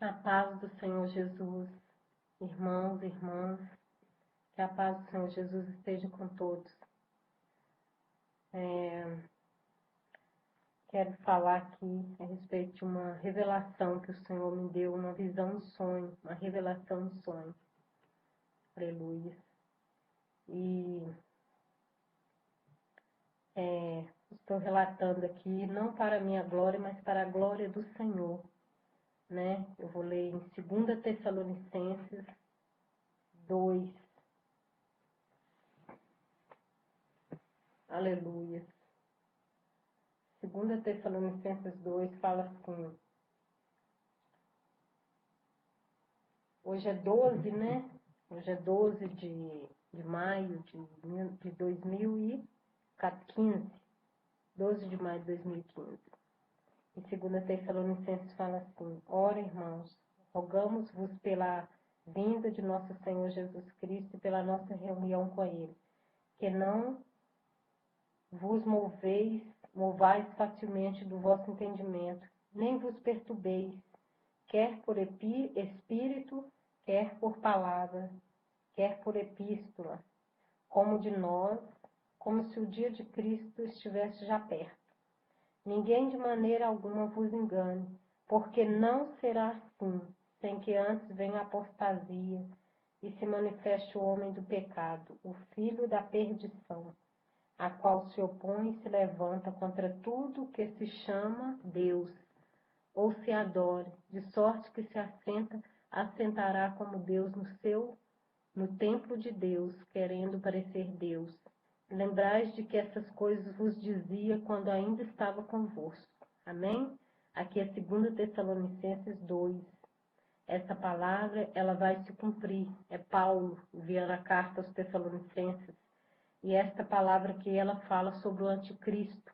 A paz do Senhor Jesus, irmãos e irmãs, que a paz do Senhor Jesus esteja com todos. Quero falar aqui a respeito de uma revelação que o Senhor me deu, uma visão de sonho, uma revelação de sonho. Aleluia. E estou relatando aqui, não para a minha glória, mas para a glória do Senhor. Eu vou ler em 2 Tessalonicenses 2. Aleluia. 2 Tessalonicenses 2 fala assim. Hoje é 12, né? Hoje é 12 de maio de 2015. 12 de maio de 2015. Em 2 Tessalonicenses fala assim: Ora, irmãos, rogamos-vos pela vinda de nosso Senhor Jesus Cristo e pela nossa reunião com Ele, que não vos movais facilmente do vosso entendimento, nem vos perturbeis, quer por espírito, quer por palavra, quer por epístola, como de nós, como se o dia de Cristo estivesse já perto. Ninguém de maneira alguma vos engane, porque não será assim, sem que antes venha a apostasia e se manifeste o homem do pecado, o filho da perdição, a qual se opõe e se levanta contra tudo que se chama Deus, ou se adore, de sorte que se assentará como Deus no templo de Deus, querendo parecer Deus. Lembrais de que essas coisas vos dizia quando ainda estava convosco. Amém? Aqui é 2 Tessalonicenses 2. Essa palavra, ela vai se cumprir. É Paulo enviando a carta aos Tessalonicenses. E esta palavra que ela fala sobre o anticristo.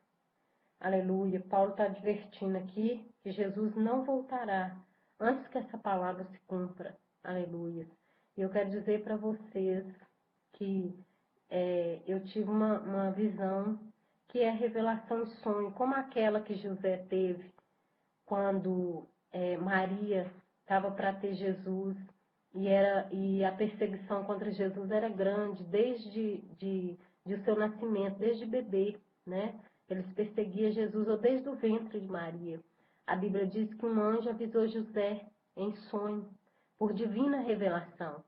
Aleluia. Paulo está advertindo aqui que Jesus não voltará antes que essa palavra se cumpra. Aleluia. E eu quero dizer para vocês que eu tive uma visão que é revelação de sonho, como aquela que José teve quando Maria estava para ter Jesus e a perseguição contra Jesus era grande desde o seu nascimento, desde bebê, né? Eles perseguiam Jesus ou desde o ventre de Maria. A Bíblia diz que um anjo avisou José em sonho, por divina revelação.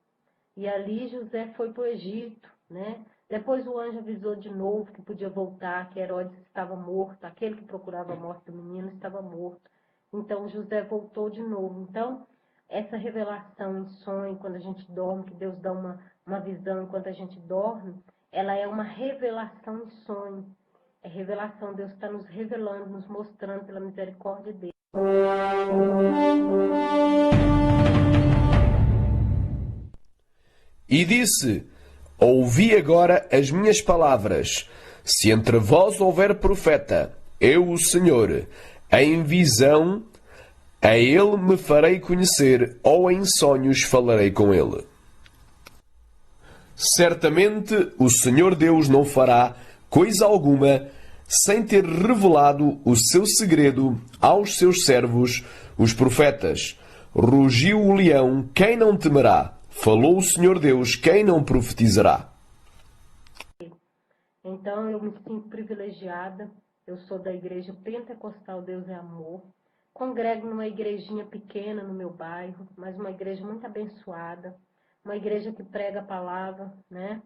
E ali José foi para o Egito, né? Depois o anjo avisou de novo que podia voltar, que Herodes estava morto, aquele que procurava a morte do menino estava morto. Então José voltou de novo. Então, essa revelação em sonho, quando a gente dorme, que Deus dá uma visão enquanto a gente dorme, ela é uma revelação em sonho. É revelação, Deus está nos revelando, nos mostrando pela misericórdia dele. E disse: Ouvi agora as minhas palavras. Se entre vós houver profeta, eu, o Senhor, em visão, a ele me farei conhecer, ou em sonhos falarei com ele. Certamente o Senhor Deus não fará coisa alguma sem ter revelado o seu segredo aos seus servos, os profetas. Rugiu o leão, quem não temerá? Falou o Senhor Deus, quem não profetizará? Então eu me sinto privilegiada, eu sou da igreja Pentecostal Deus é Amor, congrego numa igrejinha pequena no meu bairro, mas uma igreja muito abençoada, uma igreja que prega a palavra, né?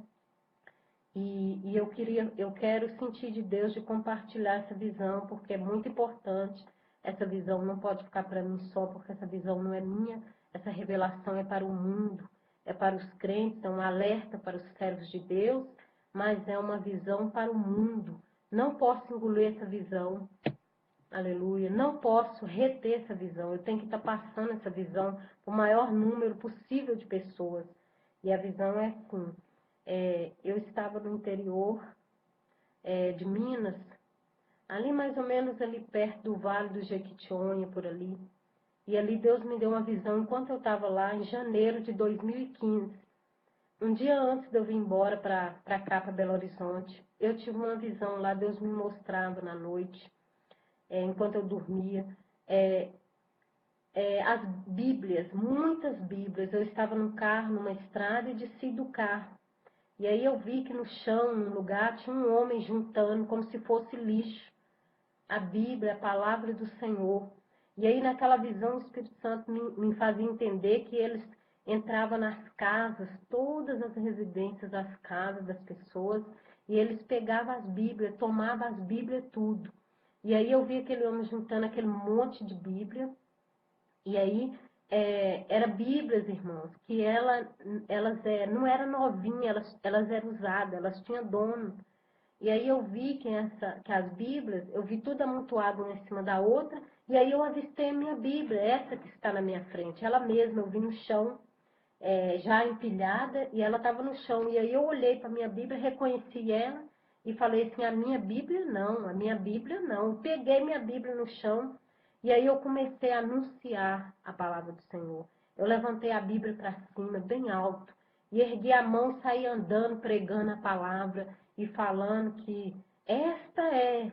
E eu quero sentir de Deus de compartilhar essa visão, porque é muito importante. Essa visão não pode ficar para mim só, porque essa visão não é minha, essa revelação é para o mundo, é para os crentes, é um alerta para os servos de Deus, mas é uma visão para o mundo. Não posso engolir essa visão, aleluia, não posso reter essa visão, eu tenho que estar passando essa visão para o maior número possível de pessoas. E a visão é assim, eu estava no interior de Minas, ali mais ou menos ali perto do Vale do Jequitinhonha, por ali. E ali Deus me deu uma visão enquanto eu estava lá em janeiro de 2015. Um dia antes de eu vir embora para cá, para Belo Horizonte, eu tive uma visão lá, Deus me mostrava na noite, enquanto eu dormia. as Bíblias, muitas Bíblias. Eu estava no carro, numa estrada, e desci do carro. E aí eu vi que no chão, num lugar, tinha um homem juntando como se fosse lixo a Bíblia, a palavra do Senhor. E aí naquela visão o Espírito Santo me fazia entender que eles entravam nas casas, todas as residências, as casas das pessoas, e eles pegavam as Bíblias, tomavam as Bíblias tudo. E aí eu vi aquele homem juntando aquele monte de Bíblia. E aí, era Bíblias, irmãos, que elas não eram novinhas, elas eram usadas, elas tinham dono. E aí eu vi que as Bíblias, eu vi tudo amontoado uma em cima da outra, e aí eu avistei a minha Bíblia, essa que está na minha frente, ela mesma, eu vi no chão, já empilhada, e ela estava no chão. E aí eu olhei para a minha Bíblia, reconheci ela, e falei assim, a minha Bíblia não. Eu peguei minha Bíblia no chão, e aí eu comecei a anunciar a palavra do Senhor. Eu levantei a Bíblia para cima, bem alto, e ergui a mão e saí andando, pregando a palavra e falando que esta é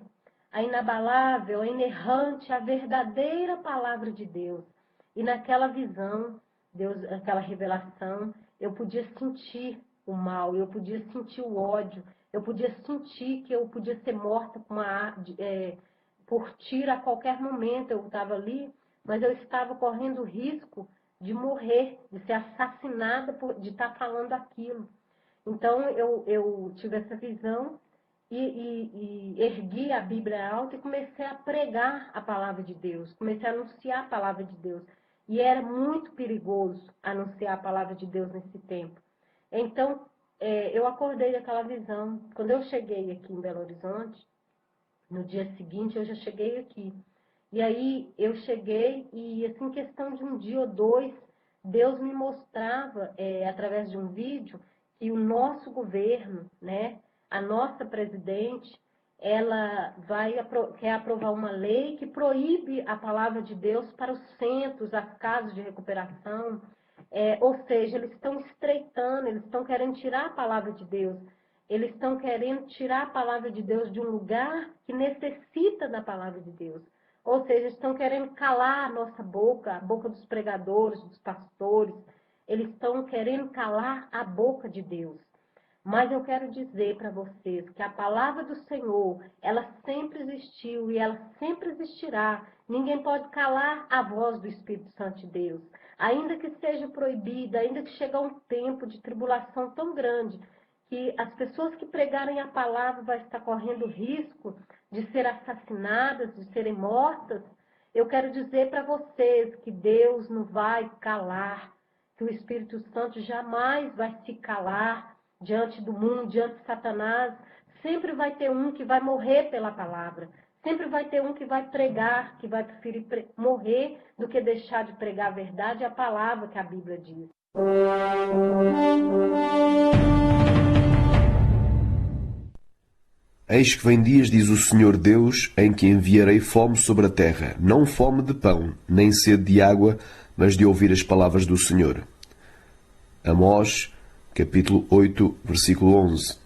a inabalável, a inerrante, a verdadeira palavra de Deus. E naquela visão, Deus, aquela revelação, eu podia sentir o mal, eu podia sentir o ódio, eu podia sentir que eu podia ser morta por tiro a qualquer momento. Eu estava ali, mas eu estava correndo risco de morrer, de ser assassinada de estar falando aquilo. Então, eu tive essa visão e ergui a Bíblia alta e comecei a pregar a palavra de Deus, comecei a anunciar a palavra de Deus. E era muito perigoso anunciar a palavra de Deus nesse tempo. Então, eu acordei daquela visão. Quando eu cheguei aqui em Belo Horizonte, no dia seguinte eu já cheguei aqui. E aí eu cheguei e, assim, questão de um dia ou dois, Deus me mostrava, através de um vídeo, que o nosso governo, né, a nossa presidente, ela quer aprovar uma lei que proíbe a palavra de Deus para os centros, as casas de recuperação. Ou seja, eles estão estreitando, eles estão querendo tirar a palavra de Deus. Eles estão querendo tirar a palavra de Deus de um lugar que necessita da palavra de Deus. Ou seja, estão querendo calar a nossa boca, a boca dos pregadores, dos pastores. Eles estão querendo calar a boca de Deus. Mas eu quero dizer para vocês que a palavra do Senhor, ela sempre existiu e ela sempre existirá. Ninguém pode calar a voz do Espírito Santo de Deus. Ainda que seja proibida, ainda que chegue um tempo de tribulação tão grande, que as pessoas que pregarem a palavra vão estar correndo risco de ser assassinadas, de serem mortas, eu quero dizer para vocês que Deus não vai calar, que o Espírito Santo jamais vai se calar diante do mundo, diante de Satanás. Sempre vai ter um que vai morrer pela palavra. Sempre vai ter um que vai pregar, que vai preferir morrer do que deixar de pregar a verdade e a palavra que a Bíblia diz. Eis que vem dias, diz o Senhor Deus, em que enviarei fome sobre a terra, não fome de pão, nem sede de água, mas de ouvir as palavras do Senhor. Amós, capítulo 8, versículo 11.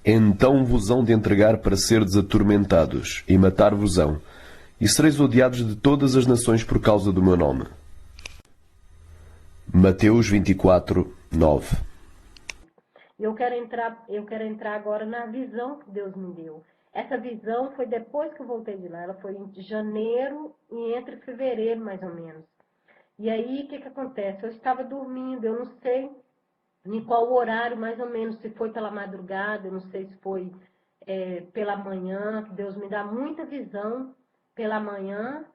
Então vos hão de entregar para serdes atormentados, e matar-vos-ão, e sereis odiados de todas as nações por causa do meu nome. Mateus 24, 9. Eu quero entrar agora na visão que Deus me deu. Essa visão foi depois que eu voltei de lá. Ela foi em janeiro e entre fevereiro, mais ou menos. E aí, o que acontece? Eu estava dormindo, eu não sei em qual horário, mais ou menos, se foi pela madrugada, eu não sei se foi pela manhã, que Deus me dá muita visão pela manhã,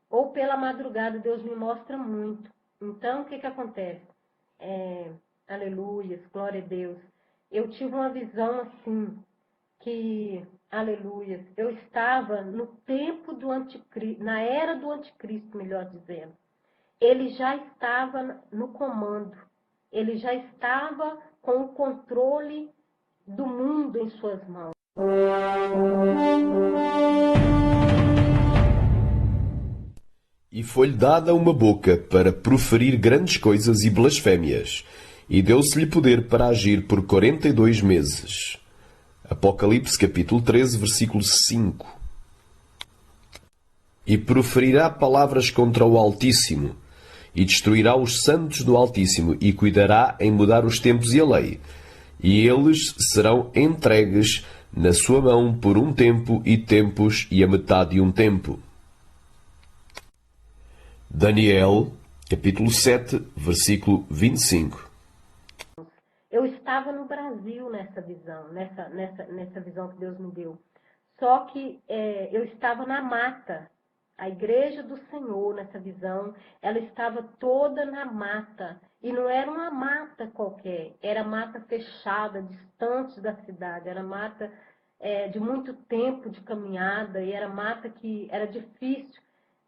ou pela madrugada, Deus me mostra muito. Então, o que acontece? Aleluia, glória a Deus. Eu tive uma visão assim, que, aleluia, eu estava no tempo do anticristo, na era do anticristo, melhor dizendo. Ele já estava no comando, ele já estava com o controle do mundo em suas mãos. E foi-lhe dada uma boca para proferir grandes coisas e blasfémias, e deu-se-lhe poder para agir por 42 meses. Apocalipse capítulo 13, versículo 5. e proferirá palavras contra o Altíssimo, e destruirá os santos do Altíssimo, e cuidará em mudar os tempos e a lei. E eles serão entregues na sua mão por um tempo e tempos e a metade de um tempo. Daniel, capítulo 7, versículo 25. Eu estava no Brasil nessa visão, nessa visão que Deus me deu. Só que eu estava na mata. A igreja do Senhor, nessa visão, ela estava toda na mata. E não era uma mata qualquer, era mata fechada, distante da cidade. Era mata de muito tempo de caminhada, e era mata que era difícil.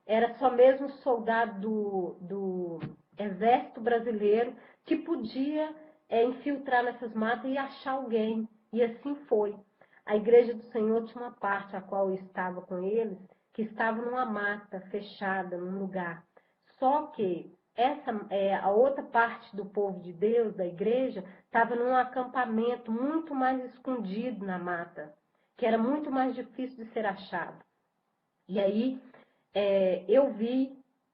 Era só mesmo soldado do exército brasileiro que podia infiltrar nessas matas e achar alguém. E assim foi. A igreja do Senhor tinha uma parte a qual eu estava com eles, que estava numa mata fechada, num lugar. Só que a outra parte do povo de Deus, da igreja, estava num acampamento muito mais escondido na mata, que era muito mais difícil de ser achado. E aí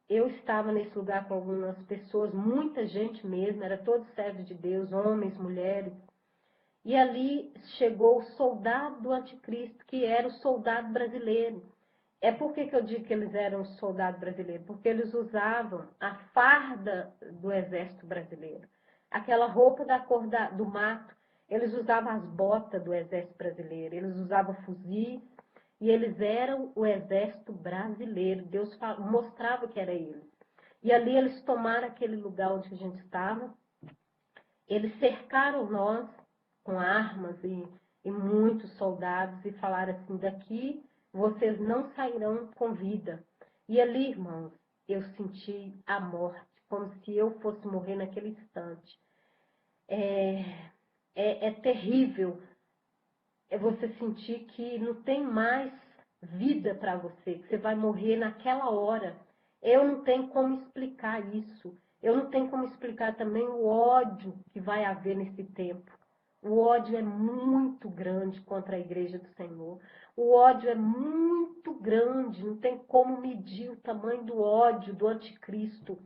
eu estava nesse lugar com algumas pessoas, muita gente mesmo, era todo servo de Deus, homens, mulheres. E ali chegou o soldado do anticristo, que era o soldado brasileiro. Por que eu digo que eles eram soldados brasileiros? Porque eles usavam a farda do exército brasileiro. Aquela roupa da cor do mato, eles usavam as botas do exército brasileiro, eles usavam fuzis, e eles eram o exército brasileiro. Deus mostrava que era eles. E ali eles tomaram aquele lugar onde a gente estava, eles cercaram nós com armas e muitos soldados e falaram assim: daqui vocês não sairão com vida. E ali, irmãos, eu senti a morte, como se eu fosse morrer naquele instante. É terrível você sentir que não tem mais vida para você, que você vai morrer naquela hora. Eu não tenho como explicar isso. Eu não tenho como explicar também o ódio que vai haver nesse tempo. O ódio é muito grande contra a igreja do Senhor. O ódio é muito grande, não tem como medir o tamanho do ódio do anticristo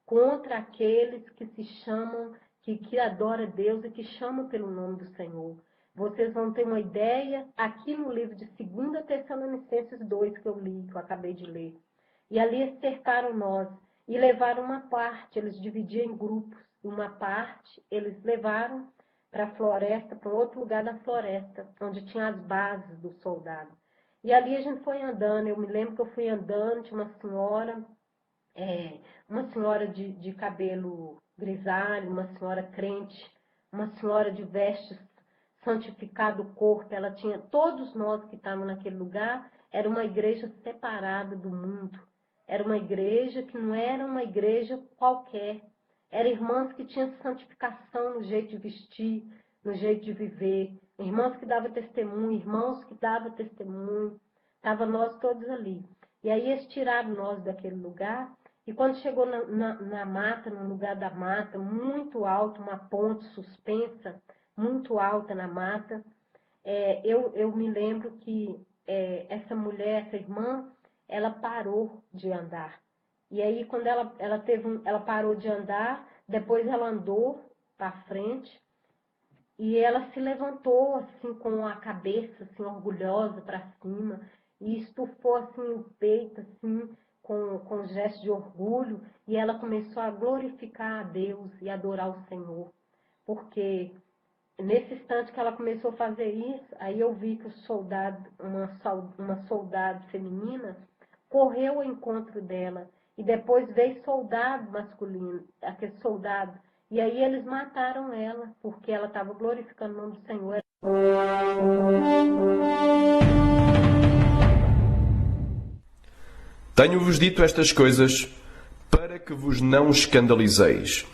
contra aqueles que se chamam, que adoram Deus e que chamam pelo nome do Senhor. Vocês vão ter uma ideia aqui no livro de 2 Tessalonicenses 2 que eu li, que eu acabei de ler. E ali eles cercaram nós e levaram uma parte, eles dividiam em grupos. Uma parte eles levaram para a floresta, para um outro lugar da floresta, onde tinha as bases dos soldados. E ali a gente foi andando, eu me lembro que eu fui andando, tinha uma senhora de cabelo grisalho, uma senhora crente, uma senhora de vestes santificado o corpo, ela tinha, todos nós que estávamos naquele lugar, era uma igreja separada do mundo, era uma igreja que não era uma igreja qualquer, eram irmãs que tinham santificação no jeito de vestir, no jeito de viver, irmãs que davam testemunho, irmãos que davam testemunho, estavam nós todos ali. E aí eles tiraram nós daquele lugar, e quando chegou na mata, no lugar da mata, muito alto, uma ponte suspensa, muito alta na mata, eu me lembro que essa mulher, essa irmã, ela parou de andar. E aí, quando ela parou de andar, depois ela andou para frente e ela se levantou assim com a cabeça assim orgulhosa para cima e estufou assim o peito assim com gesto de orgulho, e ela começou a glorificar a Deus e adorar o Senhor, porque nesse instante que ela começou a fazer isso, aí eu vi que uma soldado feminina correu ao encontro dela. E depois veio soldado masculino, aquele soldado. E aí eles mataram ela, porque ela estava glorificando o nome do Senhor. Tenho-vos dito estas coisas para que vos não escandalizeis.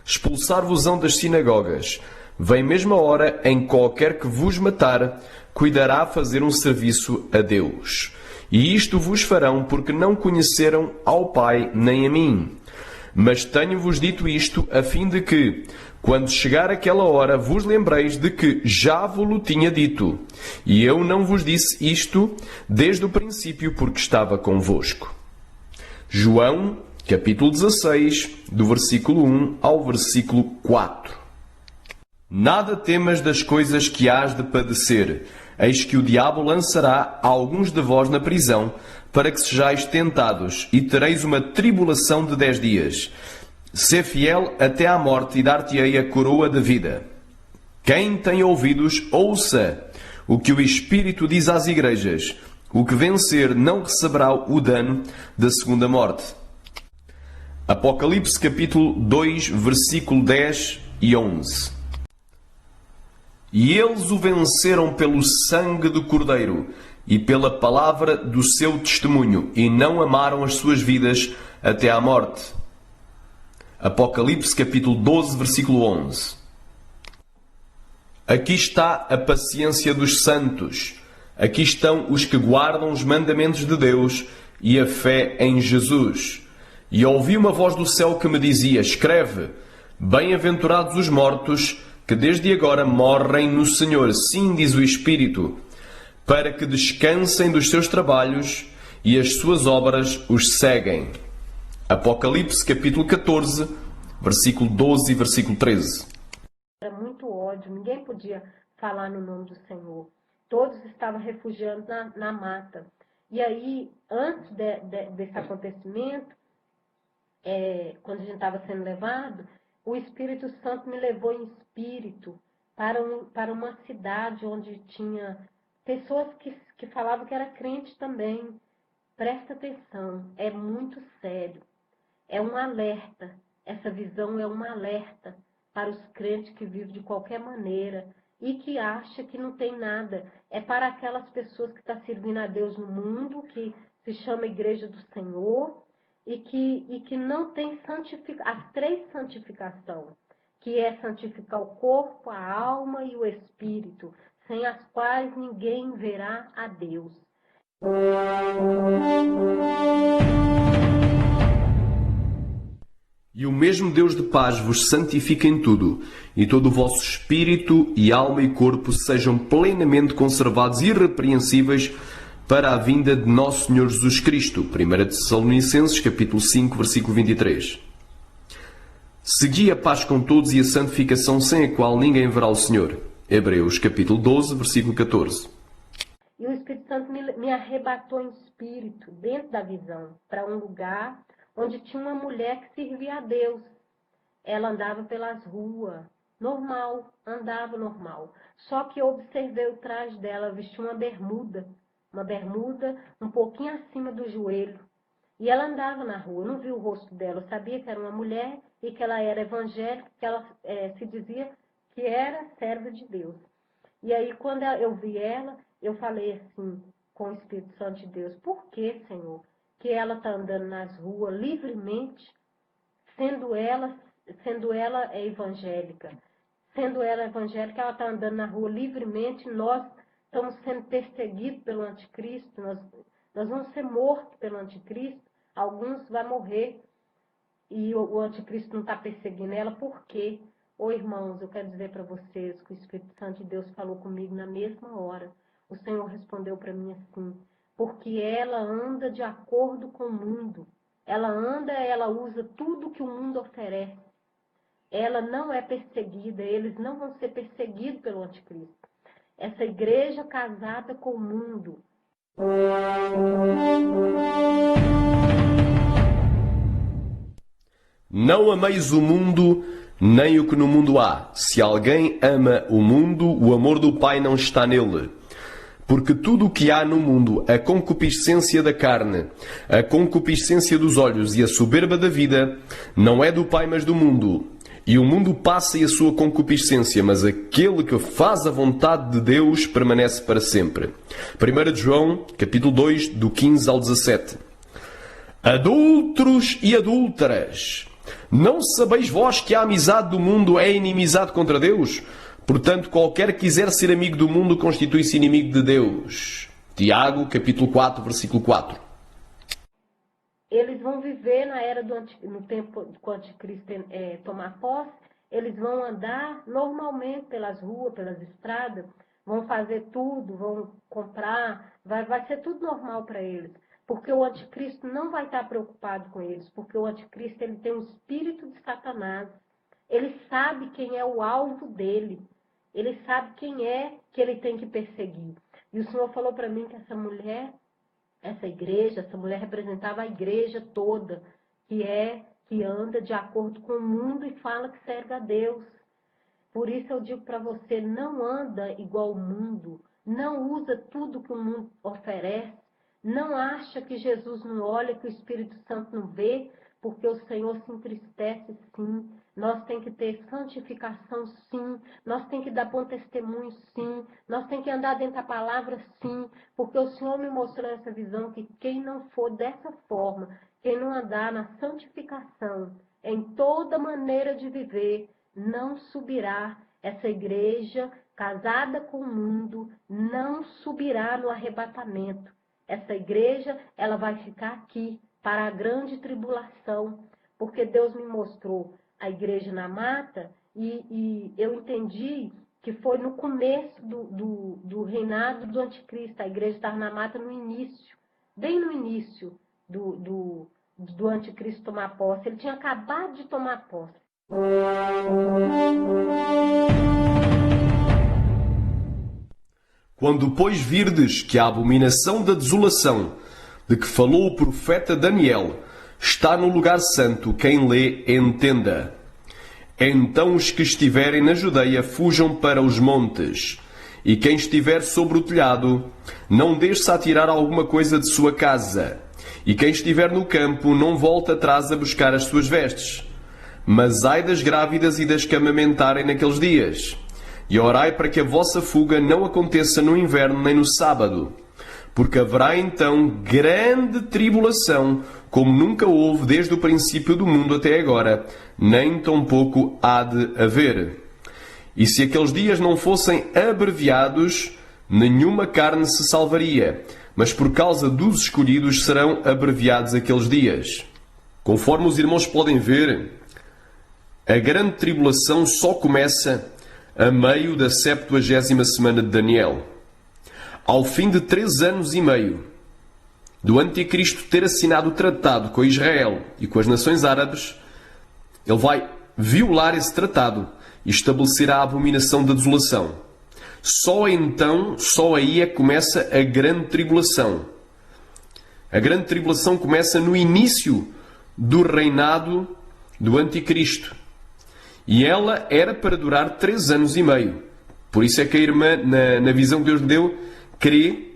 Expulsar-vos-ão das sinagogas. Vem mesmo a hora em qualquer que vos matar, cuidará a fazer um serviço a Deus. E isto vos farão porque não conheceram ao Pai nem a mim. Mas tenho-vos dito isto a fim de que, Quando chegar aquela hora, vos lembreis de que já vos tinha dito. E eu não vos disse isto desde o princípio, porque estava convosco. João, capítulo 16, do versículo 1 ao versículo 4. Nada temas das coisas que hás de padecer. Eis que o diabo lançará alguns de vós na prisão, para que sejais tentados, e tereis uma tribulação de 10 dias. Sê fiel até à morte, e dar-te-ei a coroa da vida. Quem tem ouvidos, ouça o que o Espírito diz às igrejas. O que vencer não receberá o dano da segunda morte. Apocalipse capítulo 2, versículo 10 e 11. E eles o venceram pelo sangue do Cordeiro e pela palavra do seu testemunho, e não amaram as suas vidas até à morte. Apocalipse capítulo 12, versículo 11. Aqui está a paciência dos santos. Aqui estão os que guardam os mandamentos de Deus e a fé em Jesus. E ouvi uma voz do céu que me dizia: escreve, bem-aventurados os mortos, que desde agora morrem no Senhor, sim, diz o Espírito, para que descansem dos seus trabalhos e as suas obras os seguem. Apocalipse capítulo 14, versículo 12 e versículo 13. Era muito ódio, ninguém podia falar no nome do Senhor. Todos estavam refugiando na mata. E aí, antes desse acontecimento, quando a gente estava sendo levado, o Espírito Santo me levou em espírito para uma cidade onde tinha pessoas que falavam que era crente também. Presta atenção, é muito sério. É um alerta. Essa visão é um alerta para os crentes que vivem de qualquer maneira e que acham que não tem nada. É para aquelas pessoas que estão servindo a Deus no mundo, que se chama Igreja do Senhor, e que não tem as 3 santificações, que é santificar o corpo, a alma e o espírito, sem as quais ninguém verá a Deus. E o mesmo Deus de paz vos santifique em tudo, e todo o vosso espírito e alma e corpo sejam plenamente conservados e irrepreensíveis para a vinda de nosso Senhor Jesus Cristo. 1 Tessalonicenses, capítulo 5, versículo 23. Segui a paz com todos e a santificação, sem a qual ninguém verá o Senhor. Hebreus, capítulo 12, versículo 14. E o Espírito Santo me arrebatou em espírito, dentro da visão, para um lugar onde tinha uma mulher que servia a Deus. Ela andava pelas ruas, andava normal. Só que eu observei o traje dela, vestia uma bermuda um pouquinho acima do joelho. E ela andava na rua, eu não vi o rosto dela, eu sabia que era uma mulher e que ela era evangélica, que ela se dizia que era serva de Deus. E aí, quando eu vi ela, eu falei assim, com o Espírito Santo de Deus: por que, Senhor, que ela está andando nas ruas livremente, sendo ela evangélica? Sendo ela evangélica, ela está andando na rua livremente, nós estamos sendo perseguidos pelo anticristo, nós vamos ser mortos pelo anticristo, alguns vão morrer, e o anticristo não está perseguindo ela. Por quê? Ô irmãos, eu quero dizer para vocês que o Espírito Santo de Deus falou comigo na mesma hora. O Senhor respondeu para mim assim: porque ela anda de acordo com o mundo. Ela usa tudo que o mundo oferece. Ela não é perseguida, eles não vão ser perseguidos pelo anticristo. Essa igreja casada com o mundo. Não ameis o mundo, nem o que no mundo há. Se alguém ama o mundo, o amor do Pai não está nele. Porque tudo o que há no mundo, a concupiscência da carne, a concupiscência dos olhos e a soberba da vida, não é do Pai, mas do mundo. E o mundo passa e a sua concupiscência, mas aquele que faz a vontade de Deus permanece para sempre. 1 João, capítulo 2, do 15 ao 17. Adúlteros e adúlteras, não sabeis vós que a amizade do mundo é inimizade contra Deus? Portanto, qualquer que quiser ser amigo do mundo constitui-se inimigo de Deus. Tiago, capítulo 4, versículo 4. Eles vão viver na era no tempo que o anticristo tomar posse, eles vão andar normalmente pelas ruas, pelas estradas, vão fazer tudo, vão comprar, vai ser tudo normal para eles. Porque o anticristo não vai estar preocupado com eles, porque o anticristo ele tem o espírito de Satanás. Ele sabe quem é o alvo dele. Ele sabe quem é que ele tem que perseguir. E o Senhor falou para mim que essa mulher, essa igreja, essa mulher representava a igreja toda, que anda de acordo com o mundo e fala que serve a Deus. Por isso eu digo para você, não anda igual o mundo, não usa tudo que o mundo oferece, não acha que Jesus não olha, que o Espírito Santo não vê, porque o Senhor se entristece sim. Nós temos que ter santificação sim, nós temos que dar bom testemunho sim, nós temos que andar dentro da palavra sim, porque o Senhor me mostrou essa visão que quem não for dessa forma, quem não andar na santificação, em toda maneira de viver, não subirá. Essa igreja casada com o mundo não subirá no arrebatamento. Essa igreja, ela vai ficar aqui para a grande tribulação, porque Deus me mostrou a igreja na mata e eu entendi que foi no começo do reinado do anticristo. A igreja estava na mata no início, bem no início do anticristo tomar posse. Ele tinha acabado de tomar posse. Quando, pois, virdes que a abominação da desolação, de que falou o profeta Daniel, está no lugar santo, quem lê, entenda. Então os que estiverem na Judeia fujam para os montes, e quem estiver sobre o telhado, não deixe-se a tirar alguma coisa de sua casa, e quem estiver no campo, não volte atrás a buscar as suas vestes. Mas ai das grávidas e das que amamentarem naqueles dias. E orai para que a vossa fuga não aconteça no inverno nem no sábado. Porque haverá então grande tribulação, como nunca houve desde o princípio do mundo até agora, nem tampouco há de haver. E se aqueles dias não fossem abreviados, nenhuma carne se salvaria, mas por causa dos escolhidos serão abreviados aqueles dias. Conforme os irmãos podem ver, a grande tribulação só começa a meio da 70ª semana de Daniel. Ao fim de 3 anos e meio do anticristo ter assinado o tratado com Israel e com as nações árabes, ele vai violar esse tratado e estabelecerá a abominação da desolação. Só então, só aí é que começa a grande tribulação. A grande tribulação começa no início do reinado do anticristo. E ela era para durar 3 anos e meio. Por isso é que a irmã, na visão que Deus lhe deu, crê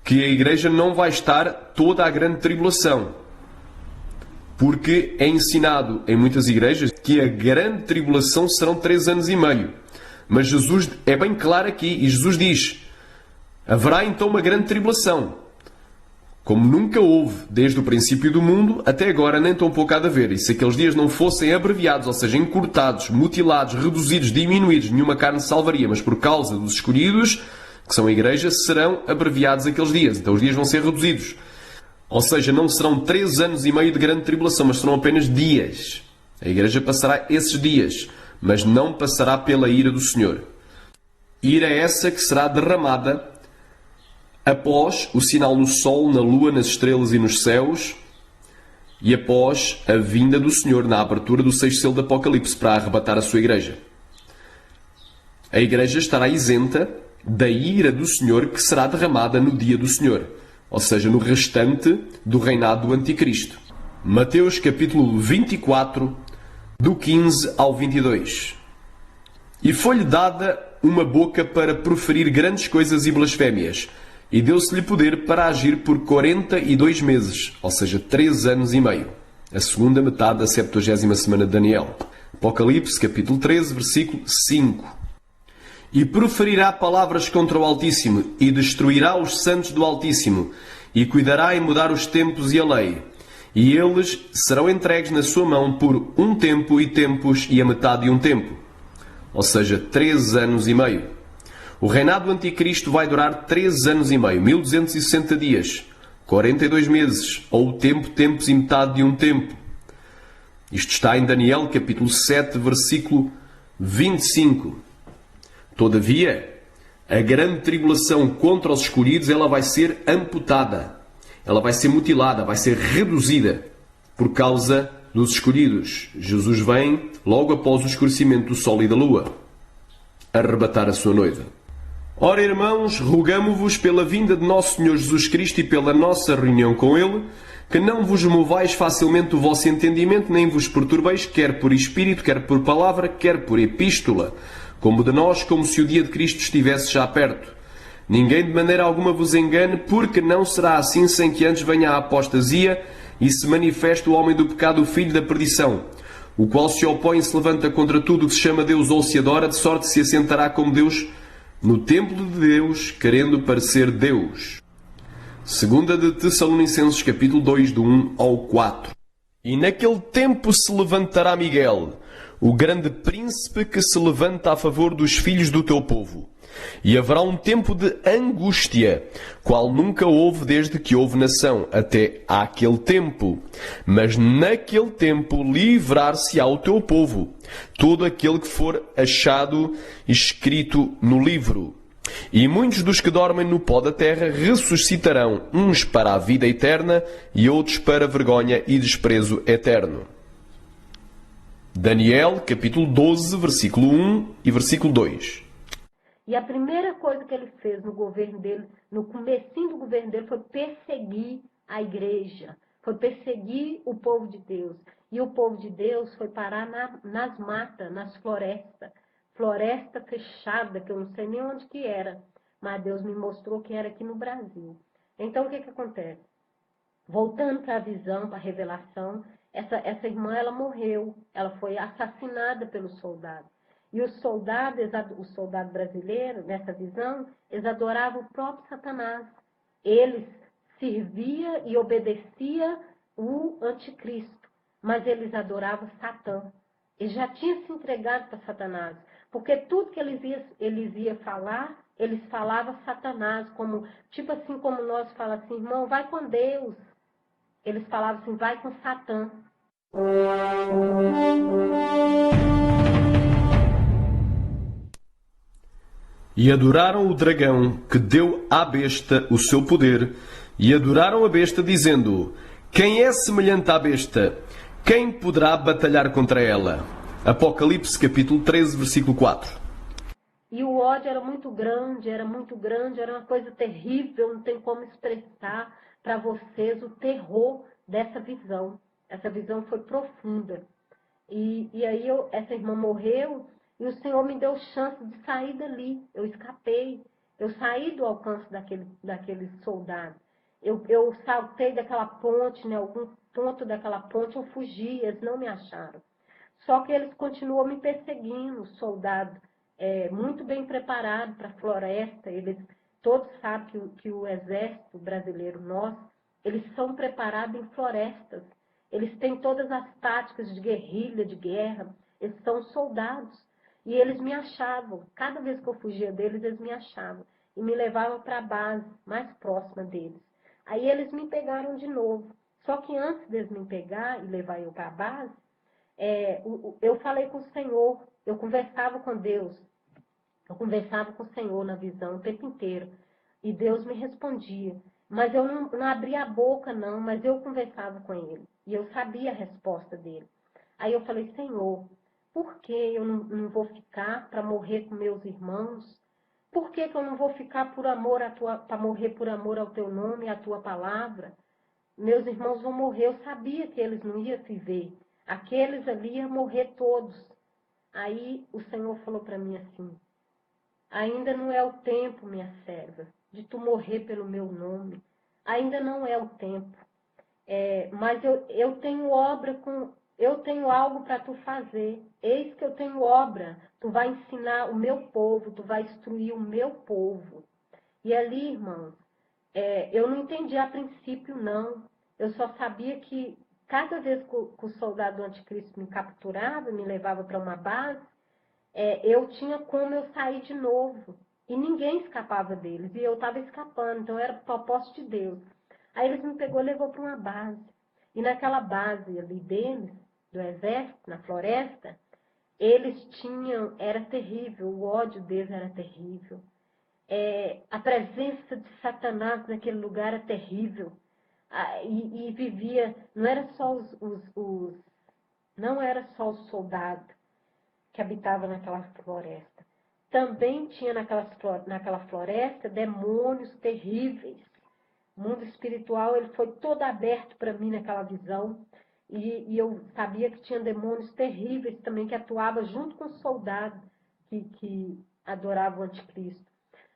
que a igreja não vai estar toda a grande tribulação. Porque é ensinado em muitas igrejas que a grande tribulação serão 3 anos e meio. Mas Jesus é bem claro aqui, e Jesus diz: haverá então uma grande tribulação, como nunca houve desde o princípio do mundo até agora, nem tão pouco há de haver. E se aqueles dias não fossem abreviados, ou seja, encurtados, mutilados, reduzidos, diminuídos, nenhuma carne salvaria, mas por causa dos escolhidos, que são a igreja, serão abreviados aqueles dias. Então os dias vão ser reduzidos. Ou seja, não serão 3 anos e meio de grande tribulação, mas serão apenas dias. A igreja passará esses dias, mas não passará pela ira do Senhor. Ira essa que será derramada após o sinal no sol, na lua, nas estrelas e nos céus, e após a vinda do Senhor na abertura do 6º selo do Apocalipse para arrebatar a sua igreja. A igreja estará isenta da ira do Senhor que será derramada no dia do Senhor, ou seja, no restante do reinado do anticristo. Mateus capítulo 24, do 15 ao 22. E foi-lhe dada uma boca para proferir grandes coisas e blasfémias, e deu-se-lhe poder para agir por 42 meses, ou seja, 3 anos e meio, a segunda metade da 70ª semana de Daniel. Apocalipse capítulo 13, versículo 5. E proferirá palavras contra o Altíssimo, e destruirá os santos do Altíssimo, e cuidará em mudar os tempos e a lei. E eles serão entregues na sua mão por 1 tempo e tempos e a metade de 1 tempo. Ou seja, 3 anos e meio. O reinado do anticristo vai durar 3 anos e meio, 1260 dias, 42 meses, ou tempo, tempos e metade de 1 tempo. Isto está em Daniel, capítulo 7, versículo 25. Todavia, a grande tribulação contra os escolhidos, ela vai ser amputada. Ela vai ser mutilada, vai ser reduzida por causa dos escolhidos. Jesus vem logo após o escurecimento do sol e da lua arrebatar a sua noiva. Ora, irmãos, rogamo-vos pela vinda de nosso Senhor Jesus Cristo e pela nossa reunião com Ele, que não vos movais facilmente o vosso entendimento, nem vos perturbeis, quer por espírito, quer por palavra, quer por epístola, como de nós, como se o dia de Cristo estivesse já perto. Ninguém de maneira alguma vos engane, porque não será assim sem que antes venha a apostasia e se manifeste o homem do pecado, o filho da perdição, o qual se opõe e se levanta contra tudo o que se chama Deus ou se adora, de sorte que se assentará como Deus no templo de Deus, querendo parecer Deus. Segunda de Tessalonicenses, capítulo 2, do 1 ao 4. E naquele tempo se levantará Miguel, o grande príncipe que se levanta a favor dos filhos do teu povo. E haverá um tempo de angústia, qual nunca houve desde que houve nação, até àquele tempo. Mas naquele tempo livrar-se-á o teu povo, todo aquele que for achado escrito no livro. E muitos dos que dormem no pó da terra ressuscitarão, uns para a vida eterna e outros para vergonha e desprezo eterno. Daniel, capítulo 12, versículo 1 e versículo 2. E a primeira coisa que ele fez no governo dele, no comecinho do governo dele, foi perseguir a igreja, foi perseguir o povo de Deus. E o povo de Deus foi parar nas matas, nas florestas, floresta fechada, que eu não sei nem onde que era, mas Deus me mostrou que era aqui no Brasil. Então, o que acontece? Voltando para a visão, para a revelação, essa irmã, ela morreu, ela foi assassinada pelos soldados. E os soldados brasileiros, nessa visão, eles adoravam o próprio Satanás. Eles serviam e obedeciam o anticristo, mas eles adoravam Satã. Eles já tinham se entregado para Satanás, porque tudo que eles iam falar, eles falavam Satanás, como, tipo assim, como nós falamos assim, irmão, vai com Deus. Eles falavam assim, vai com Satã. E adoraram o dragão que deu à besta o seu poder, e adoraram a besta, dizendo: quem é semelhante à besta? Quem poderá batalhar contra ela? Apocalipse, capítulo 13, versículo 4. E o ódio era muito grande, era uma coisa terrível, não tem como expressar para vocês o terror dessa visão. Essa visão foi profunda. E aí essa irmã morreu e o Senhor me deu chance de sair dali. Eu escapei, eu saí do alcance daquele soldado. Eu saltei daquela ponte, né, algum ponto daquela ponte, eu fugi, eles não me acharam. Só que eles continuam me perseguindo, soldados muito bem preparados para a floresta. Eles todos sabem que o exército brasileiro nosso, eles são preparados em florestas. Eles têm todas as táticas de guerrilha, de guerra. Eles são soldados. E eles me achavam. Cada vez que eu fugia deles, eles me achavam. E me levavam para a base mais próxima deles. Aí eles me pegaram de novo. Só que antes deles me pegar e levar eu para a base, eu falei com o Senhor. Eu conversava com Deus. Eu conversava com o Senhor na visão o tempo inteiro. E Deus me respondia. Mas eu não abria a boca, não. Mas eu conversava com Ele. E eu sabia a resposta dele. Aí eu falei, Senhor, por que eu não vou ficar para morrer com meus irmãos? Por que eu não vou ficar para morrer por amor ao teu nome e à tua palavra? Meus irmãos vão morrer. Eu sabia que eles não iam viver. Aqueles ali iam morrer todos. Aí o Senhor falou para mim assim, ainda não é o tempo, minha serva, de tu morrer pelo meu nome. Ainda não é o tempo. Mas eu tenho eu tenho algo para tu fazer. Eis que eu tenho obra. Tu vai ensinar o meu povo, tu vai instruir o meu povo. E ali, irmãos, eu não entendi a princípio, não. Eu só sabia que cada vez que o soldado do anticristo me capturava, me levava para uma base, eu tinha como eu sair de novo. E ninguém escapava deles. E eu estava escapando. Então era propósito de Deus. Aí eles me pegou e levou para uma base. E naquela base ali deles, do exército, na floresta, eles tinham, era terrível, o ódio deles era terrível. A presença de Satanás naquele lugar era terrível. E vivia, não era só não era só os soldados que habitavam naquela floresta. Também tinha naquela floresta demônios terríveis. O mundo espiritual ele foi todo aberto para mim naquela visão. E eu sabia que tinha demônios terríveis também que atuavam junto com os soldados que adoravam o anticristo.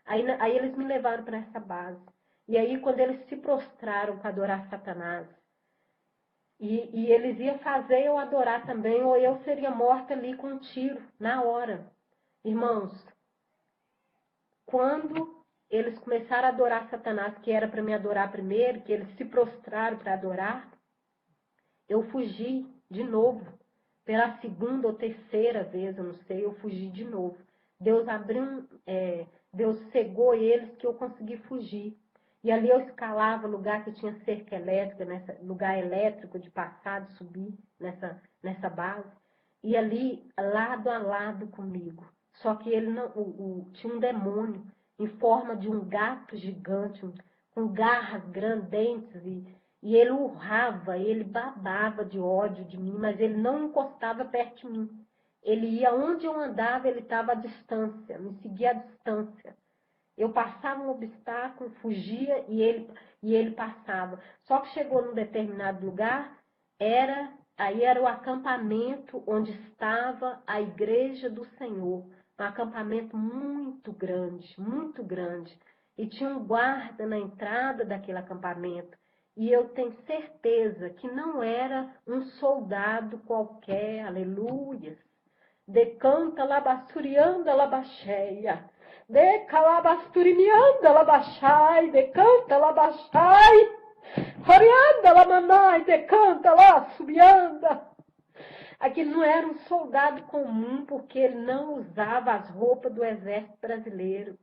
Aí eles me levaram para essa base. E aí quando eles se prostraram para adorar Satanás, e eles iam fazer eu adorar também, ou eu seria morta ali com um tiro, na hora. Irmãos, quando eles começaram a adorar Satanás, que era para me adorar primeiro, que eles se prostraram para adorar, eu fugi de novo. Pela segunda ou terceira vez, eu não sei, eu fugi de novo. Deus Deus cegou eles que eu consegui fugir. E ali eu escalava lugar que tinha cerca elétrica, lugar elétrico de passar, de subir nessa base. E ali, lado a lado comigo. Só que ele não, tinha um demônio em forma de um gato gigante, com garras grandes, dentes, e ele urrava, ele babava de ódio de mim, mas ele não encostava perto de mim. Ele ia onde eu andava, ele estava à distância, me seguia à distância. Eu passava um obstáculo, fugia e ele passava. Só que chegou num determinado lugar, aí era o acampamento onde estava a igreja do Senhor. Um acampamento muito grande, muito grande. E tinha um guarda na entrada daquele acampamento. E eu tenho certeza que não era um soldado qualquer, aleluia. Decanta labasturianda labacheia. Decalabasturimianda labachai. Decanta labachai. Farianda lamanai. Decanta lá subianda. Aquele não era um soldado comum, porque ele não usava as roupas do exército brasileiro.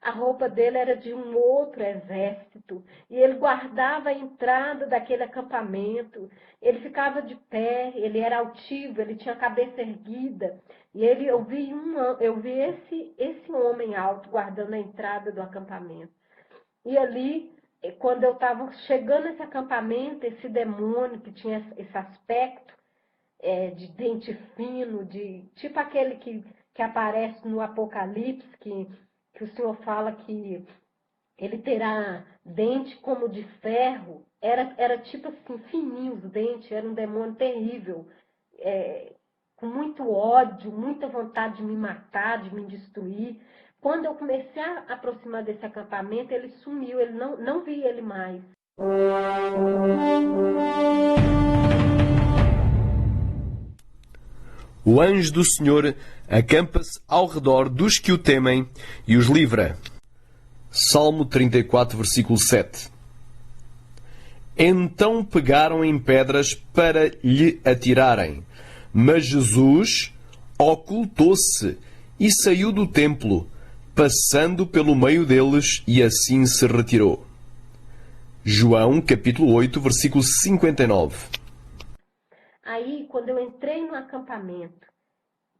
A roupa dele era de um outro exército. E ele guardava a entrada daquele acampamento. Ele ficava de pé, ele era altivo, ele tinha a cabeça erguida. E eu vi esse homem alto guardando a entrada do acampamento. E ali, quando eu estava chegando nesse acampamento, esse demônio que tinha esse aspecto de dente fino, tipo aquele que aparece no Apocalipse, que o Senhor fala que ele terá dente como de ferro, era tipo assim, fininho os dentes, era um demônio terrível, com muito ódio, muita vontade de me matar, de me destruir. Quando eu comecei a aproximar desse acampamento, ele sumiu, ele não vi ele mais. O anjo do Senhor acampa-se ao redor dos que o temem e os livra. Salmo 34, versículo 7. Então pegaram em pedras para lhe atirarem, mas Jesus ocultou-se e saiu do templo, passando pelo meio deles, e assim se retirou. João, capítulo 8, versículo 59. Aí, quando eu entrei no acampamento,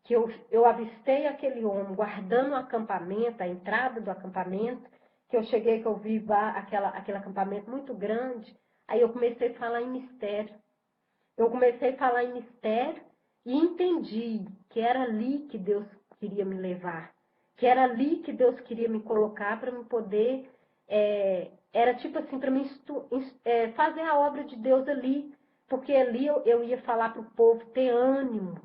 que eu avistei aquele homem guardando o acampamento, a entrada do acampamento, que eu cheguei, que eu vi aquele acampamento muito grande, aí eu comecei a falar em mistério. Eu comecei a falar em mistério e entendi que era ali que Deus queria me levar, que era ali que Deus queria me colocar para me poder, era tipo assim, para mim fazer a obra de Deus ali, porque ali eu ia falar para o povo ter ânimo,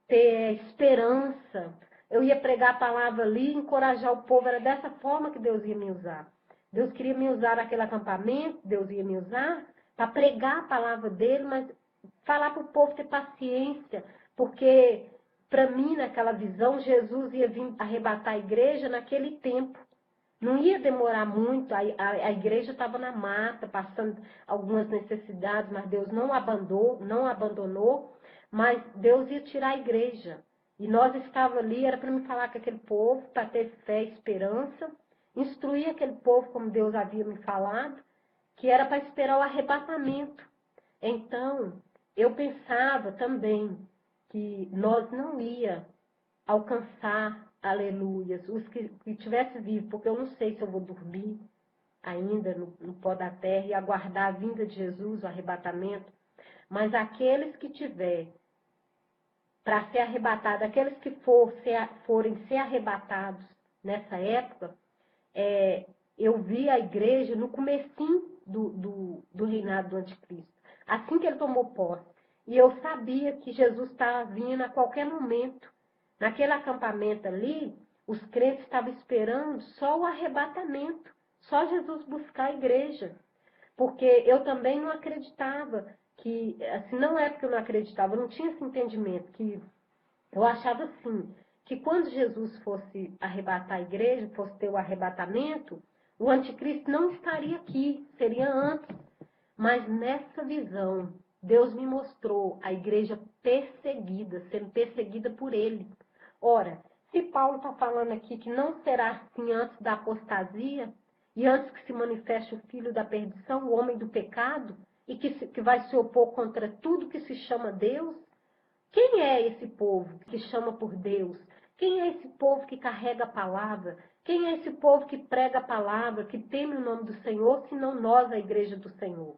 ter esperança. Eu ia pregar a palavra ali, encorajar o povo. Era dessa forma que Deus ia me usar. Deus queria me usar naquele acampamento, Deus ia me usar para pregar a palavra dele, mas falar para o povo ter paciência, porque para mim, naquela visão, Jesus ia vir arrebatar a igreja naquele tempo. Não ia demorar muito, a igreja estava na mata, passando algumas necessidades, mas Deus não abandonou, mas Deus ia tirar a igreja. E nós estávamos ali, era para me falar com aquele povo, para ter fé e esperança, instruir aquele povo como Deus havia me falado, que era para esperar o arrebatamento. Então, eu pensava também que nós não ia alcançar, aleluias, os que estivessem vivos, porque eu não sei se eu vou dormir ainda no pó da terra e aguardar a vinda de Jesus, o arrebatamento, mas aqueles que tiver para ser arrebatados, aqueles que forem ser arrebatados nessa época, eu vi a igreja no comecinho do reinado do anticristo, assim que ele tomou posse. E eu sabia que Jesus estava vindo a qualquer momento. Naquele acampamento ali, os crentes estavam esperando só o arrebatamento, só Jesus buscar a igreja. Porque eu também não acreditava que, assim, não é porque eu não acreditava, eu não tinha esse entendimento, que eu achava assim, que quando Jesus fosse arrebatar a igreja, fosse ter o arrebatamento, o anticristo não estaria aqui, seria antes. Mas nessa visão, Deus me mostrou a igreja perseguida, sendo perseguida por ele. Ora, se Paulo está falando aqui que não será assim antes da apostasia, e antes que se manifeste o filho da perdição, o homem do pecado, e que vai se opor contra tudo que se chama Deus, quem é esse povo que chama por Deus? Quem é esse povo que carrega a palavra? Quem é esse povo que prega a palavra, que teme o nome do Senhor, senão nós, a igreja do Senhor?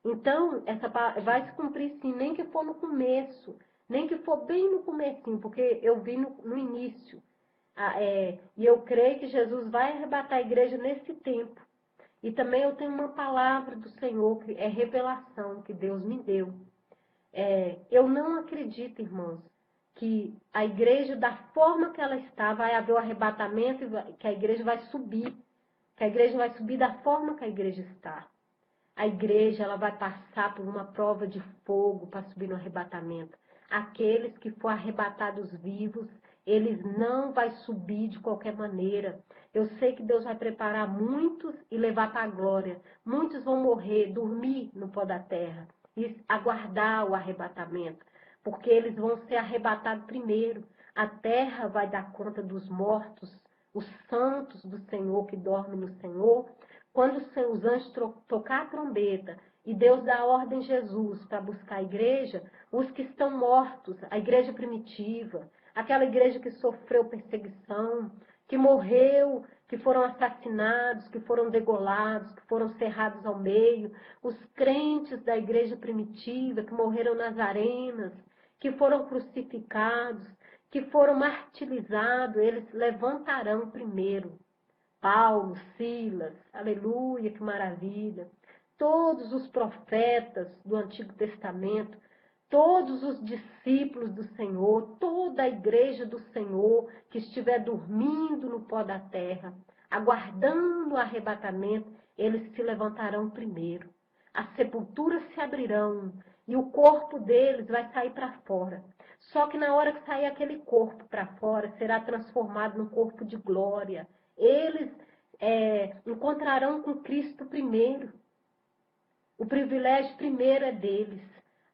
Então, essa vai se cumprir sim, nem que for no começo, nem que for bem no comecinho, porque eu vi no início. E eu creio que Jesus vai arrebatar a igreja nesse tempo. E também eu tenho uma palavra do Senhor, que é revelação, que Deus me deu. Eu não acredito, irmãos, que a igreja, da forma que ela está, vai haver o arrebatamento e que a igreja vai subir. Que a igreja vai subir da forma que a igreja está. A igreja ela vai passar por uma prova de fogo para subir no arrebatamento. Aqueles que for arrebatados vivos, eles não vão subir de qualquer maneira. Eu sei que Deus vai preparar muitos e levar para a glória. Muitos vão morrer, dormir no pó da terra e aguardar o arrebatamento, porque eles vão ser arrebatados primeiro. A terra vai dar conta dos mortos, os santos do Senhor que dormem no Senhor. Quando os anjos tocar a trombeta e Deus dá a ordem a Jesus para buscar a igreja, os que estão mortos, a igreja primitiva, aquela igreja que sofreu perseguição, que morreu, que foram assassinados, que foram degolados, que foram cerrados ao meio, os crentes da igreja primitiva que morreram nas arenas, que foram crucificados, que foram martirizados, eles levantarão primeiro. Paulo, Silas, aleluia, que maravilha. Todos os profetas do Antigo Testamento, todos os discípulos do Senhor, toda a igreja do Senhor que estiver dormindo no pó da terra, aguardando o arrebatamento, eles se levantarão primeiro. As sepulturas se abrirão e o corpo deles vai sair para fora. Só que na hora que sair aquele corpo para fora, será transformado num corpo de glória. Eles encontrarão com Cristo primeiro. O privilégio primeiro é deles.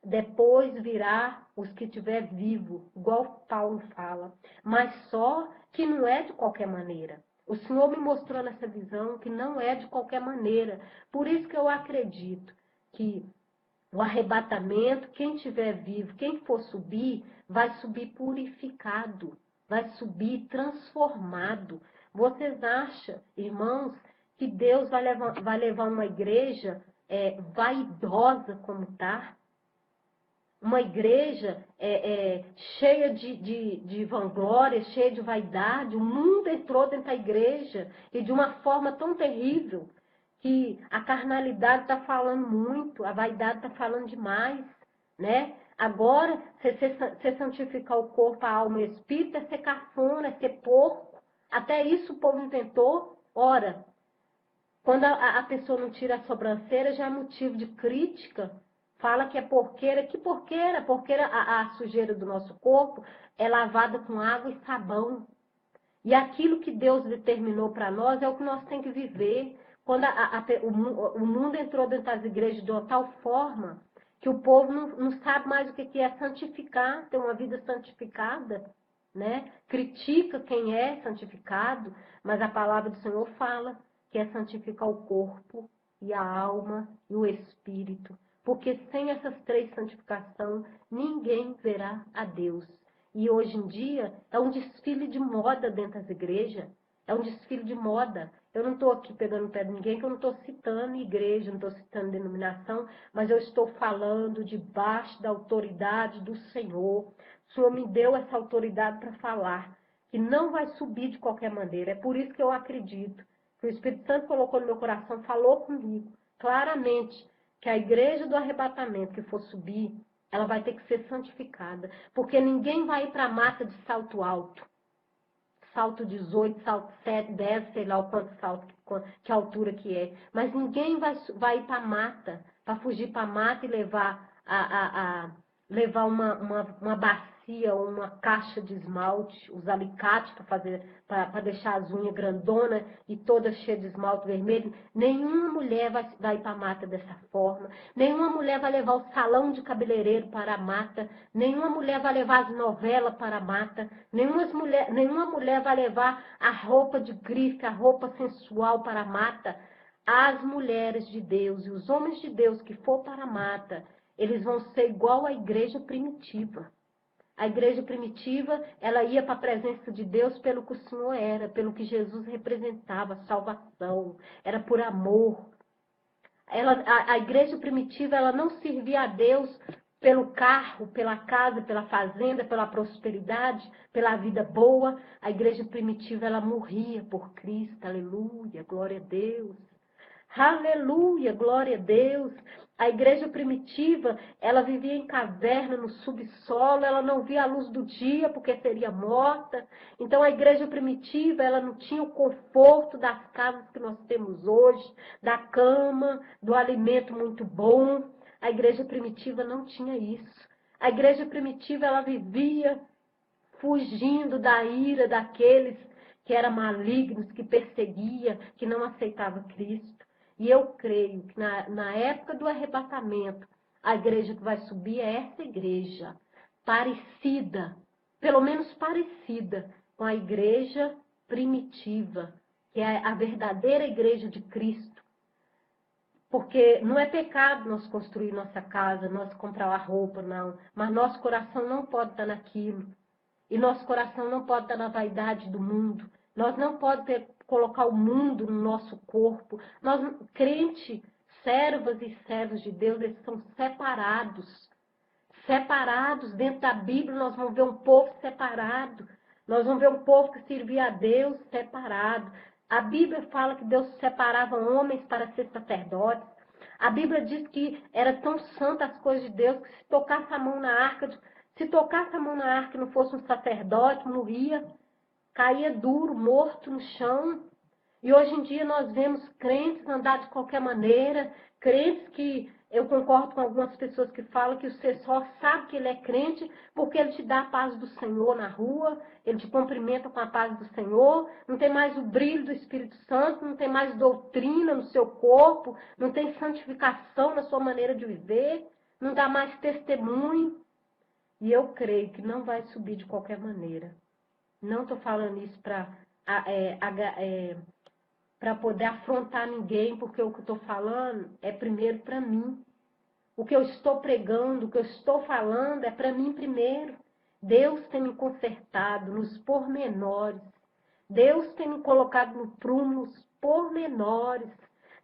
Depois virá os que estiver vivo, igual Paulo fala. Mas só que não é de qualquer maneira. O Senhor me mostrou nessa visão que não é de qualquer maneira. Por isso que eu acredito que o arrebatamento, quem estiver vivo, quem for subir, vai subir purificado, vai subir transformado. Vocês acham, irmãos, que Deus vai levar uma igreja vaidosa como está? Uma igreja cheia de vanglória, cheia de vaidade? O mundo entrou dentro da igreja e de uma forma tão terrível que a carnalidade está falando muito, a vaidade está falando demais, né? Agora, você santificar o corpo, a alma e o espírito é ser cafona, é ser porco. Até isso o povo inventou. Ora, quando a pessoa não tira a sobrancelha, já é motivo de crítica. Fala que é porqueira. Que porqueira? Porqueira, a sujeira do nosso corpo é lavada com água e sabão. E aquilo que Deus determinou para nós é o que nós temos que viver. Quando o mundo entrou dentro das igrejas de uma tal forma que o povo não sabe mais o que é santificar, ter uma vida santificada, né? Critica quem é santificado, mas a palavra do Senhor fala que é santificar o corpo e a alma e o espírito. Porque sem essas 3 santificações, ninguém verá a Deus. E hoje em dia é um desfile de moda dentro das igrejas. É um desfile de moda. Eu não estou aqui pegando pé de ninguém, que eu não estou citando igreja, não estou citando denominação, mas eu estou falando debaixo da autoridade do Senhor. O Senhor me deu essa autoridade para falar, que não vai subir de qualquer maneira. É por isso que eu acredito que o Espírito Santo colocou no meu coração, falou comigo claramente, que a igreja do arrebatamento que for subir, ela vai ter que ser santificada. Porque ninguém vai ir para a mata de salto alto. Salto 18, salto 7, 10, sei lá o quanto salto, que altura que é. Mas ninguém vai ir para a mata, para fugir para a mata e levar uma bacia ou uma caixa de esmalte, os alicates para deixar as unhas grandonas e todas cheias de esmalte vermelho. Nenhuma mulher vai para a mata dessa forma. Nenhuma mulher vai levar o salão de cabeleireiro para a mata. Nenhuma mulher vai levar as novelas para a mata. Nenhuma mulher vai levar a roupa de grife, a roupa sensual para a mata. As mulheres de Deus e os homens de Deus que for para a mata, eles vão ser igual à igreja primitiva. A igreja primitiva, ela ia para a presença de Deus pelo que o Senhor era, pelo que Jesus representava, salvação, era por amor. A igreja primitiva, ela não servia a Deus pelo carro, pela casa, pela fazenda, pela prosperidade, pela vida boa. A igreja primitiva, ela morria por Cristo, aleluia, glória a Deus. Aleluia, glória a Deus. A igreja primitiva, ela vivia em caverna, no subsolo, ela não via a luz do dia porque seria morta. Então a igreja primitiva, ela não tinha o conforto das casas que nós temos hoje, da cama, do alimento muito bom. A igreja primitiva não tinha isso. A igreja primitiva, ela vivia fugindo da ira daqueles que eram malignos, que perseguia, que não aceitava Cristo. E eu creio que na época do arrebatamento, a igreja que vai subir é essa igreja, parecida, pelo menos parecida, com a igreja primitiva, que é a verdadeira igreja de Cristo. Porque não é pecado nós construir nossa casa, nós comprar a roupa, não. Mas nosso coração não pode estar naquilo. E nosso coração não pode estar na vaidade do mundo. Nós não podemos colocar o mundo no nosso corpo. Nós, crente, servas e servos de Deus, eles são separados. Separados. Dentro da Bíblia nós vamos ver um povo separado. Nós vamos ver um povo que servia a Deus separado. A Bíblia fala que Deus separava homens para ser sacerdotes. A Bíblia diz que era tão santa as coisas de Deus que se tocasse a mão na arca, se tocasse a mão na arca e não fosse um sacerdote, morria, caía duro, morto no chão. E hoje em dia nós vemos crentes andar de qualquer maneira, crentes que, eu concordo com algumas pessoas que falam que você só sabe que ele é crente porque ele te dá a paz do Senhor na rua, ele te cumprimenta com a paz do Senhor, não tem mais o brilho do Espírito Santo, não tem mais doutrina no seu corpo, não tem santificação na sua maneira de viver, não dá mais testemunho. E eu creio que não vai subir de qualquer maneira. Não estou falando isso para poder afrontar ninguém, porque o que eu estou falando é primeiro para mim. O que eu estou pregando, o que eu estou falando é para mim primeiro. Deus tem me consertado nos pormenores. Deus tem me colocado no prumo nos pormenores.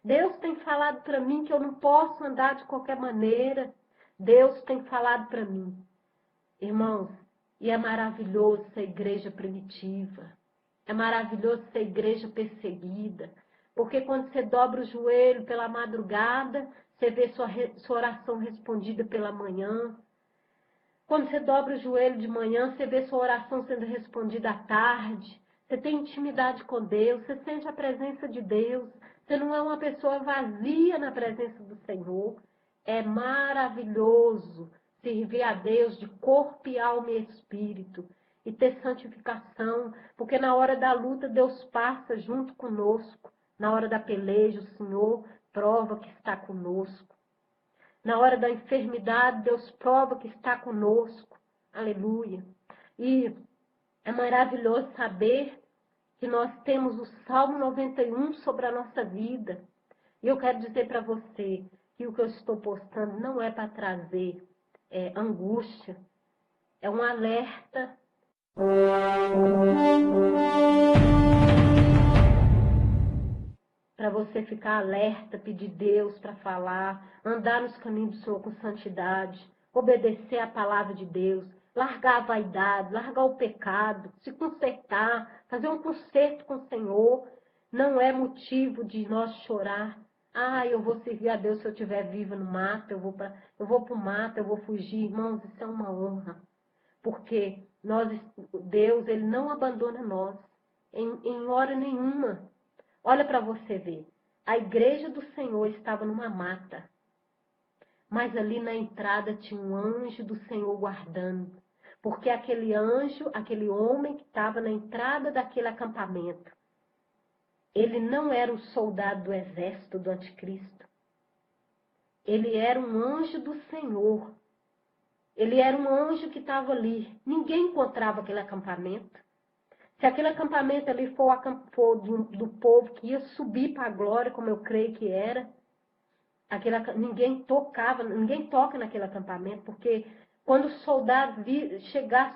Deus tem falado para mim que eu não posso andar de qualquer maneira. Deus tem falado para mim. Irmãos, e é maravilhoso ser igreja primitiva. É maravilhoso ser igreja perseguida. Porque quando você dobra o joelho pela madrugada, você vê sua oração respondida pela manhã. Quando você dobra o joelho de manhã, você vê sua oração sendo respondida à tarde. Você tem intimidade com Deus, você sente a presença de Deus. Você não é uma pessoa vazia na presença do Senhor. É maravilhoso servir a Deus de corpo e alma e espírito. E ter santificação. Porque na hora da luta, Deus passa junto conosco. Na hora da peleja, o Senhor prova que está conosco. Na hora da enfermidade, Deus prova que está conosco. Aleluia. E é maravilhoso saber que nós temos o Salmo 91 sobre a nossa vida. E eu quero dizer para você que o que eu estou postando não é para trazer angústia, é um alerta. Para você ficar alerta, pedir Deus para falar, andar nos caminhos do Senhor com santidade, obedecer a palavra de Deus, largar a vaidade, largar o pecado, se consertar, fazer um conserto com o Senhor. Não é motivo de nós chorar. Eu vou servir a Deus se eu estiver viva no mato, eu vou para o mato, eu vou fugir. Irmãos, isso é uma honra. Porque Deus, Ele não abandona nós em hora nenhuma. Olha para você ver. A igreja do Senhor estava numa mata. Mas ali na entrada tinha um anjo do Senhor guardando. Porque aquele anjo, aquele homem que estava na entrada daquele acampamento, ele não era um soldado do exército do anticristo. Ele era um anjo do Senhor. Ele era um anjo que estava ali. Ninguém encontrava aquele acampamento. Se aquele acampamento ali for do povo que ia subir para a glória, como eu creio que era, ninguém toca naquele acampamento, porque quando o soldado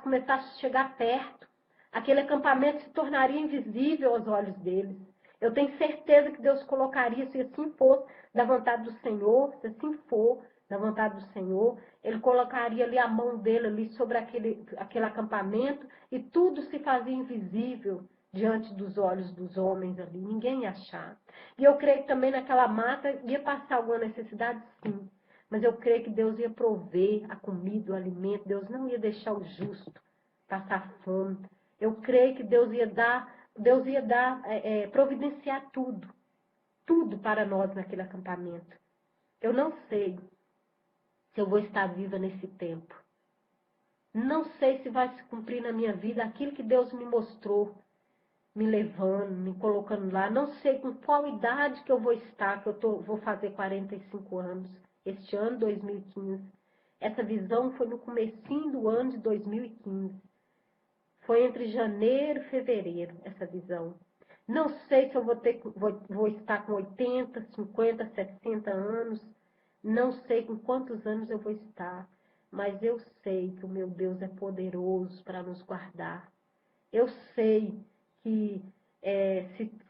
começasse a chegar perto, aquele acampamento se tornaria invisível aos olhos deles. Eu tenho certeza que Deus colocaria, se assim for da vontade do Senhor, se assim for da vontade do Senhor, Ele colocaria ali a mão dele ali sobre aquele acampamento e tudo se fazia invisível diante dos olhos dos homens ali. Ninguém ia achar. E eu creio que também naquela mata ia passar alguma necessidade, sim. Mas eu creio que Deus ia prover a comida, o alimento. Deus não ia deixar o justo passar fome. Eu creio que Deus ia providenciar tudo para nós naquele acampamento. Eu não sei se eu vou estar viva nesse tempo. Não sei se vai se cumprir na minha vida aquilo que Deus me mostrou, me levando, me colocando lá. Não sei com qual idade que eu vou estar, que vou fazer 45 anos, este ano, 2015. Essa visão foi no comecinho do ano de 2015. Foi entre janeiro e fevereiro, essa visão. Não sei se eu vou estar com 80, 50, 60 anos. Não sei com quantos anos eu vou estar. Mas eu sei que o meu Deus é poderoso para nos guardar. Eu sei que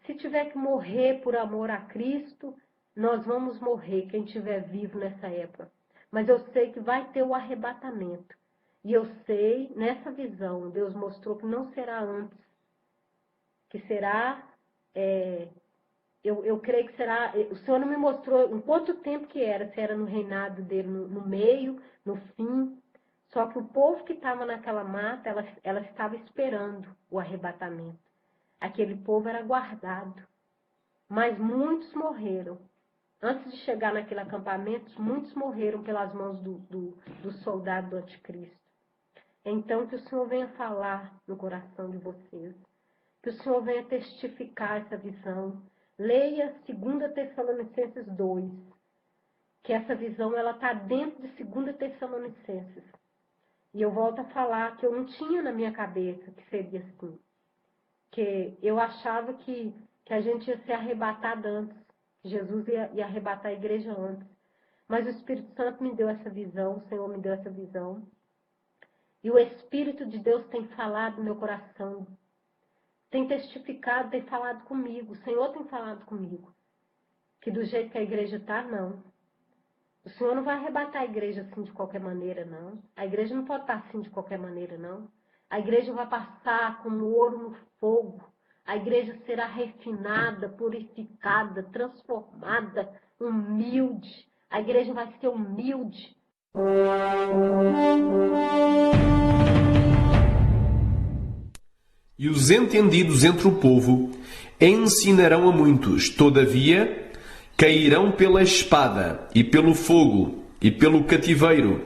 se tiver que morrer por amor a Cristo, nós vamos morrer, quem estiver vivo nessa época. Mas eu sei que vai ter o arrebatamento. E eu sei, nessa visão, Deus mostrou que não será antes. Que será... Eu creio que será... O Senhor não me mostrou em quanto tempo que era. Se era no reinado dele, no meio, no fim. Só que o povo que estava naquela mata, ela estava esperando o arrebatamento. Aquele povo era guardado. Mas muitos morreram. Antes de chegar naquele acampamento, muitos morreram pelas mãos do soldado do anticristo. Então, que o Senhor venha falar no coração de vocês. Que o Senhor venha testificar essa visão. Leia 2 Tessalonicenses 2. Que essa visão está dentro de 2 Tessalonicenses. E eu volto a falar que eu não tinha na minha cabeça que seria assim. Que eu achava que a gente ia ser arrebatado antes. Que Jesus ia arrebatar a igreja antes. Mas o Espírito Santo me deu essa visão, o Senhor me deu essa visão. E o Espírito de Deus tem falado no meu coração. Tem testificado, tem falado comigo. O Senhor tem falado comigo. Que do jeito que a igreja está, não. O Senhor não vai arrebatar a igreja assim de qualquer maneira, não. A igreja não pode estar assim de qualquer maneira, não. A igreja vai passar como ouro no fogo. A igreja será refinada, purificada, transformada, humilde. A igreja vai ser humilde. E os entendidos entre o povo ensinarão a muitos, todavia cairão pela espada, e pelo fogo, e pelo cativeiro,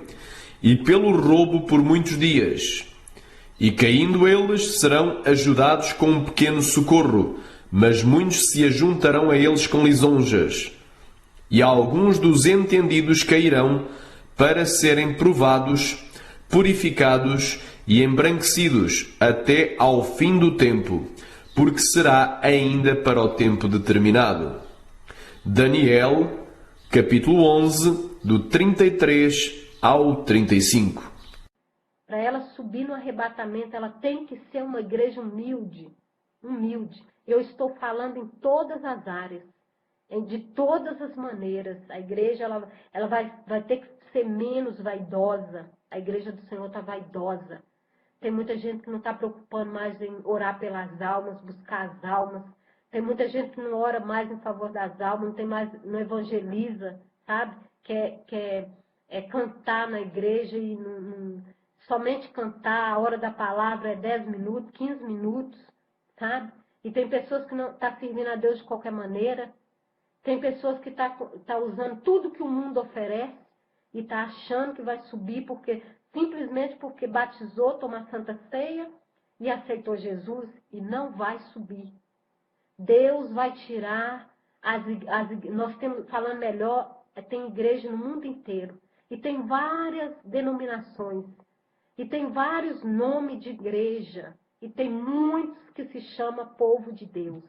e pelo roubo por muitos dias. E caindo eles, serão ajudados com um pequeno socorro, mas muitos se ajuntarão a eles com lisonjas. E alguns dos entendidos cairão para serem provados, purificados e embranquecidos até ao fim do tempo, porque será ainda para o tempo determinado. Daniel capítulo 11, do 33 ao 35. Para ela subir no arrebatamento, ela tem que ser uma igreja humilde. Humilde. Eu estou falando em todas as áreas, de todas as maneiras. A igreja ela vai ter que ser menos vaidosa. A igreja do Senhor está vaidosa. Tem muita gente que não está preocupando mais em orar pelas almas, buscar as almas. Tem muita gente que não ora mais em favor das almas, não evangeliza, sabe? Quer cantar na igreja e somente cantar. A hora da palavra é 10 minutos, 15 minutos, sabe? E tem pessoas que não estão servindo a Deus de qualquer maneira. Tem pessoas que tá usando tudo que o mundo oferece e está achando que vai subir simplesmente porque batizou, toma a Santa Ceia e aceitou Jesus, e não vai subir. Deus vai tirar nós temos, falando melhor, tem igreja no mundo inteiro, e tem várias denominações, e tem vários nomes de igreja, e tem muitos que se chama povo de Deus.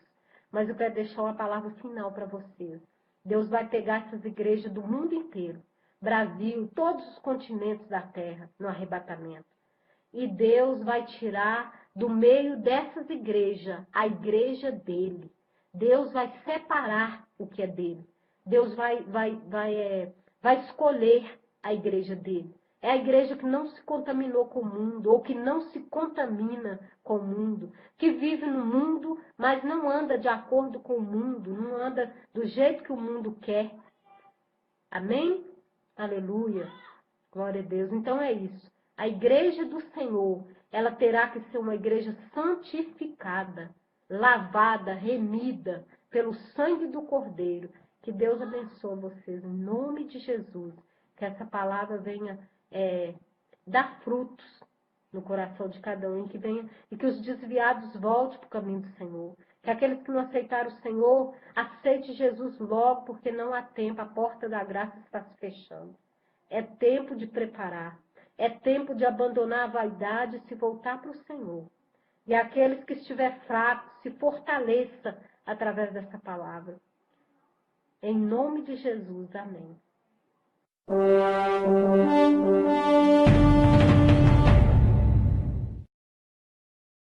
Mas eu quero deixar uma palavra final para vocês. Deus vai pegar essas igrejas do mundo inteiro, Brasil, todos os continentes da terra, no arrebatamento. E Deus vai tirar do meio dessas igrejas a igreja dele. Deus vai separar o que é dele. Deus vai escolher a igreja dele. É a igreja que não se contaminou com o mundo, ou que não se contamina com o mundo, que vive no mundo, mas não anda de acordo com o mundo, não anda do jeito que o mundo quer. Amém? Aleluia. Glória a Deus. Então é isso. A igreja do Senhor, ela terá que ser uma igreja santificada, lavada, remida pelo sangue do Cordeiro. Que Deus abençoe vocês em nome de Jesus. Que essa palavra venha dar frutos no coração de cada um, e que os desviados voltem para o caminho do Senhor. Que aqueles que não aceitaram o Senhor, aceite Jesus logo, porque não há tempo, a porta da graça está se fechando. É tempo de preparar. É tempo de abandonar a vaidade e se voltar para o Senhor. E aqueles que estiver fracos, se fortaleça através dessa palavra. Em nome de Jesus, amém.